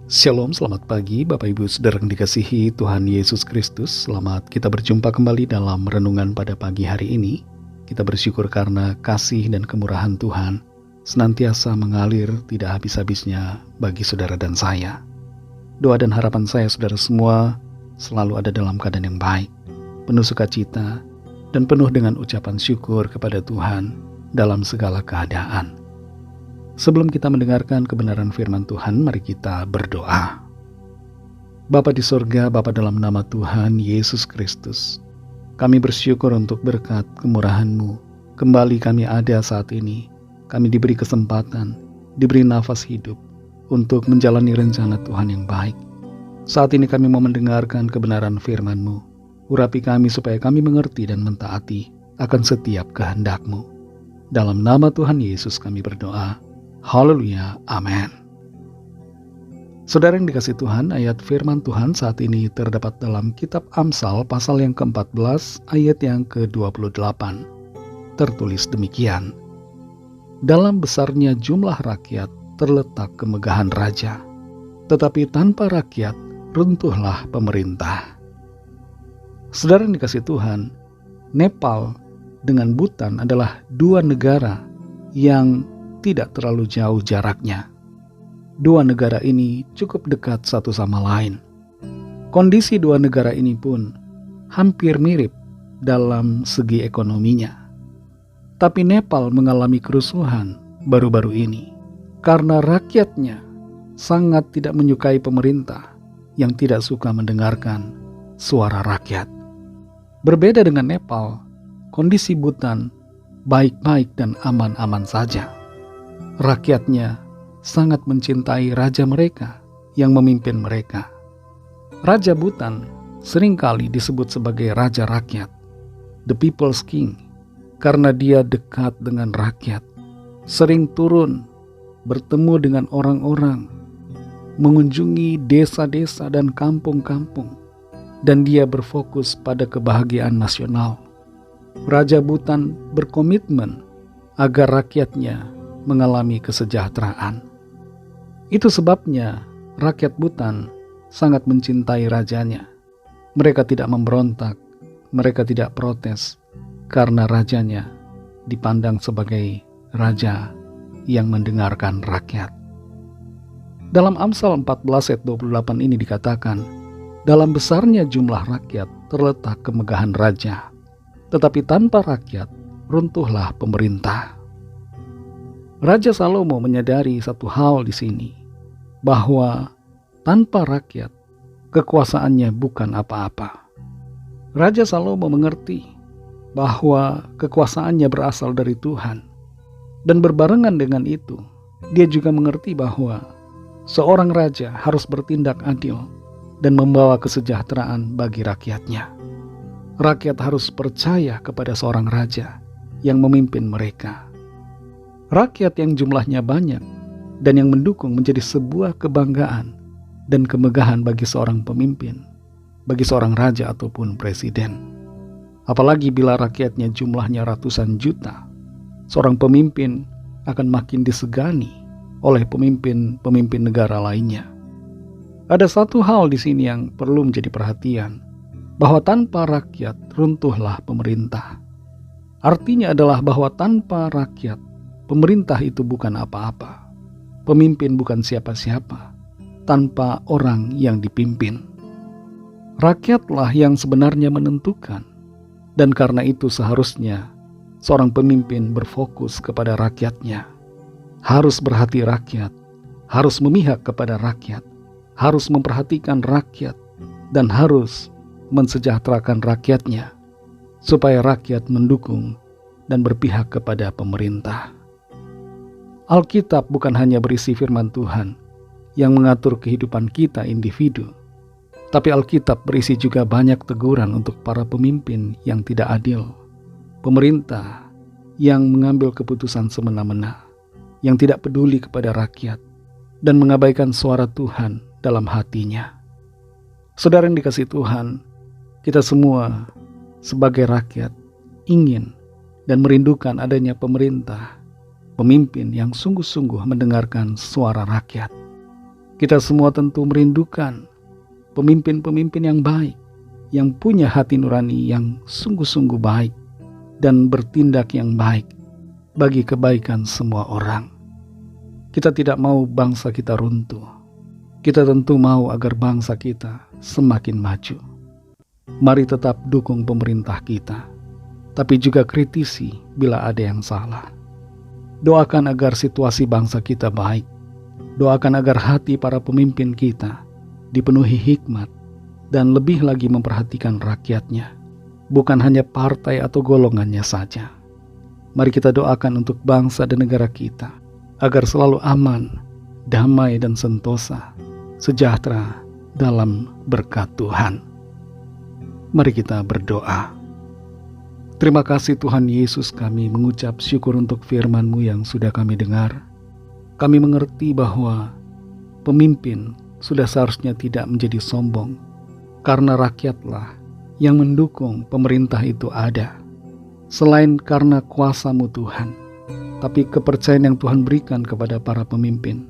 Shalom, selamat pagi Bapak Ibu Saudara yang dikasihi Tuhan Yesus Kristus. Selamat kita berjumpa kembali dalam renungan pada pagi hari ini. Kita bersyukur karena kasih dan kemurahan Tuhan senantiasa mengalir tidak habis-habisnya bagi saudara dan saya. Doa dan harapan saya saudara semua selalu ada dalam keadaan yang baik, penuh sukacita, dan penuh dengan ucapan syukur kepada Tuhan dalam segala keadaan. Sebelum kita mendengarkan kebenaran firman Tuhan, mari kita berdoa. Bapa di sorga, Bapa dalam nama Tuhan Yesus Kristus, kami bersyukur untuk berkat kemurahan-Mu. Kembali kami ada saat ini, kami diberi kesempatan, diberi nafas hidup untuk menjalani rencana Tuhan yang baik. Saat ini kami mau mendengarkan kebenaran firman-Mu. Urapi kami supaya kami mengerti dan mentaati akan setiap kehendak-Mu. Dalam nama Tuhan Yesus kami berdoa. Haleluya, amin. Saudara yang dikasih Tuhan, ayat firman Tuhan saat ini terdapat dalam kitab Amsal pasal yang ke-14 ayat yang ke-28. Tertulis demikian: dalam besarnya jumlah rakyat terletak kemegahan raja, tetapi tanpa rakyat runtuhlah pemerintah. Saudara yang dikasih Tuhan, Nepal dengan Bhutan adalah dua negara yang tidak terlalu jauh jaraknya. Dua negara ini cukup dekat satu sama lain. Kondisi dua negara ini pun hampir mirip dalam segi ekonominya. Tapi Nepal mengalami kerusuhan baru-baru ini karena rakyatnya sangat tidak menyukai pemerintah yang tidak suka mendengarkan suara rakyat. Berbeda dengan Nepal, kondisi Bhutan baik-baik dan aman-aman saja. Rakyatnya sangat mencintai raja mereka yang memimpin mereka. Raja Bhutan seringkali disebut sebagai raja rakyat, the people's king, karena dia dekat dengan rakyat, sering turun, bertemu dengan orang-orang, mengunjungi desa-desa dan kampung-kampung, dan dia berfokus pada kebahagiaan nasional. Raja Bhutan berkomitmen agar rakyatnya mengalami kesejahteraan. Itu sebabnya rakyat Bhutan sangat mencintai rajanya. Mereka tidak memberontak, mereka tidak protes, karena rajanya dipandang sebagai raja yang mendengarkan rakyat. Dalam Amsal 14 ayat 28 ini dikatakan, dalam besarnya jumlah rakyat terletak kemegahan raja, tetapi tanpa rakyat runtuhlah pemerintah. Raja Salomo menyadari satu hal di sini, bahwa tanpa rakyat, kekuasaannya bukan apa-apa. Raja Salomo mengerti bahwa kekuasaannya berasal dari Tuhan, dan berbarengan dengan itu, dia juga mengerti bahwa seorang raja harus bertindak adil dan membawa kesejahteraan bagi rakyatnya. Rakyat harus percaya kepada seorang raja yang memimpin mereka. Rakyat yang jumlahnya banyak dan yang mendukung menjadi sebuah kebanggaan dan kemegahan bagi seorang pemimpin, bagi seorang raja ataupun presiden. Apalagi bila rakyatnya jumlahnya ratusan juta, seorang pemimpin akan makin disegani oleh pemimpin-pemimpin negara lainnya. Ada satu hal di sini yang perlu menjadi perhatian, bahwa tanpa rakyat runtuhlah pemerintah. Artinya adalah bahwa tanpa rakyat, pemerintah itu bukan apa-apa. Pemimpin bukan siapa-siapa tanpa orang yang dipimpin. Rakyatlah yang sebenarnya menentukan. Dan karena itu seharusnya seorang pemimpin berfokus kepada rakyatnya. Harus berhati rakyat, harus memihak kepada rakyat, harus memperhatikan rakyat, dan harus mensejahterakan rakyatnya, supaya rakyat mendukung dan berpihak kepada pemerintah. Alkitab bukan hanya berisi firman Tuhan yang mengatur kehidupan kita individu, tapi Alkitab berisi juga banyak teguran untuk para pemimpin yang tidak adil, pemerintah yang mengambil keputusan semena-mena, yang tidak peduli kepada rakyat, dan mengabaikan suara Tuhan dalam hatinya. Saudara yang dikasihi Tuhan, kita semua sebagai rakyat ingin dan merindukan adanya pemerintah, pemimpin yang sungguh-sungguh mendengarkan suara rakyat. Kita semua tentu merindukan pemimpin-pemimpin yang baik, yang punya hati nurani yang sungguh-sungguh baik, dan bertindak yang baik bagi kebaikan semua orang. Kita tidak mau bangsa kita runtuh. Kita tentu mau agar bangsa kita semakin maju. Mari tetap dukung pemerintah kita, tapi juga kritisi bila ada yang salah. Doakan agar situasi bangsa kita baik. Doakan agar hati para pemimpin kita dipenuhi hikmat dan lebih lagi memperhatikan rakyatnya, bukan hanya partai atau golongannya saja. Mari kita doakan untuk bangsa dan negara kita, agar selalu aman, damai dan sentosa, sejahtera dalam berkat Tuhan. Mari kita berdoa. Terima kasih Tuhan Yesus, kami mengucap syukur untuk firman-Mu yang sudah kami dengar. Kami mengerti bahwa pemimpin sudah seharusnya tidak menjadi sombong, karena rakyatlah yang mendukung pemerintah itu ada. Selain karena kuasa-Mu Tuhan, tapi kepercayaan yang Tuhan berikan kepada para pemimpin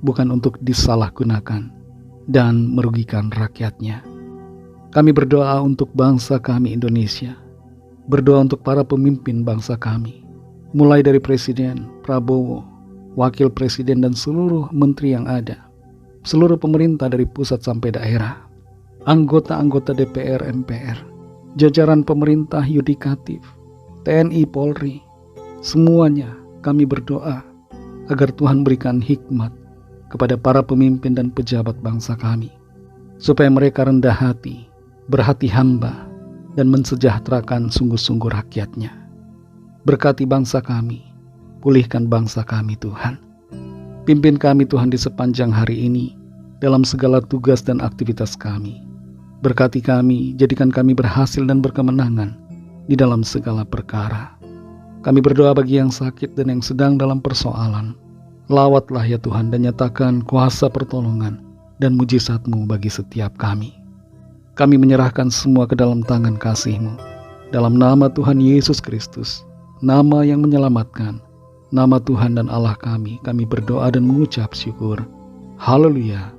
bukan untuk disalahgunakan dan merugikan rakyatnya. Kami berdoa untuk bangsa kami Indonesia, berdoa untuk para pemimpin bangsa kami, mulai dari Presiden Prabowo, Wakil Presiden dan seluruh menteri yang ada, seluruh pemerintah dari pusat sampai daerah, anggota-anggota DPR, MPR, jajaran pemerintah yudikatif, TNI, Polri, semuanya kami berdoa agar Tuhan berikan hikmat kepada para pemimpin dan pejabat bangsa kami, supaya mereka rendah hati, berhati hamba, dan mensejahterakan sungguh-sungguh rakyatnya. Berkati bangsa kami, pulihkan bangsa kami Tuhan. Pimpin kami Tuhan di sepanjang hari ini, dalam segala tugas dan aktivitas kami. Berkati kami, jadikan kami berhasil dan berkemenangan di dalam segala perkara. Kami berdoa bagi yang sakit dan yang sedang dalam persoalan. Lawatlah ya Tuhan dan nyatakan kuasa pertolongan dan mujizat-Mu bagi setiap kami. Kami menyerahkan semua ke dalam tangan kasih-Mu. Dalam nama Tuhan Yesus Kristus, nama yang menyelamatkan, nama Tuhan dan Allah kami berdoa dan mengucap syukur. Haleluya.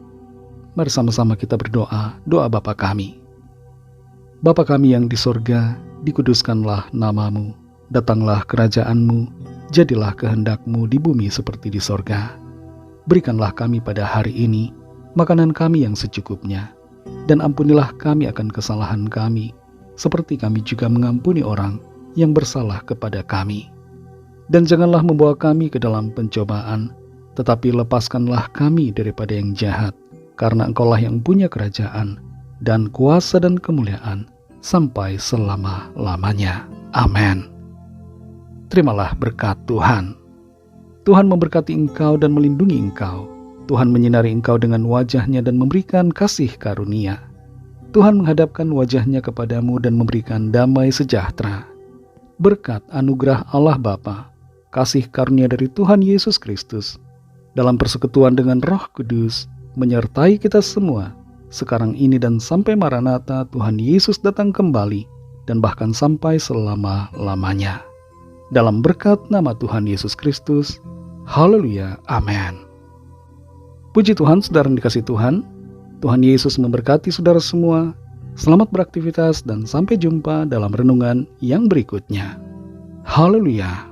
Mari sama-sama kita berdoa, doa Bapa kami. Bapa kami yang di sorga, dikuduskanlah nama-Mu, datanglah kerajaan-Mu, jadilah kehendak-Mu di bumi seperti di sorga. Berikanlah kami pada hari ini makanan kami yang secukupnya, dan ampunilah kami akan kesalahan kami, seperti kami juga mengampuni orang yang bersalah kepada kami. Dan janganlah membawa kami ke dalam pencobaan, tetapi lepaskanlah kami daripada yang jahat, karena Engkaulah yang punya kerajaan, dan kuasa dan kemuliaan, sampai selama-lamanya. Amin. Terimalah berkat Tuhan. Tuhan memberkati engkau dan melindungi engkau. Tuhan menyinari engkau dengan wajah-Nya dan memberikan kasih karunia. Tuhan menghadapkan wajah-Nya kepadamu dan memberikan damai sejahtera. Berkat anugerah Allah Bapa, kasih karunia dari Tuhan Yesus Kristus, dalam persekutuan dengan Roh Kudus, menyertai kita semua, sekarang ini dan sampai Maranatha Tuhan Yesus datang kembali, dan bahkan sampai selama-lamanya. Dalam berkat nama Tuhan Yesus Kristus, haleluya, amin. Puji Tuhan, saudara yang dikasihi Tuhan, Tuhan Yesus memberkati saudara semua. Selamat beraktivitas dan sampai jumpa dalam renungan yang berikutnya. Haleluya.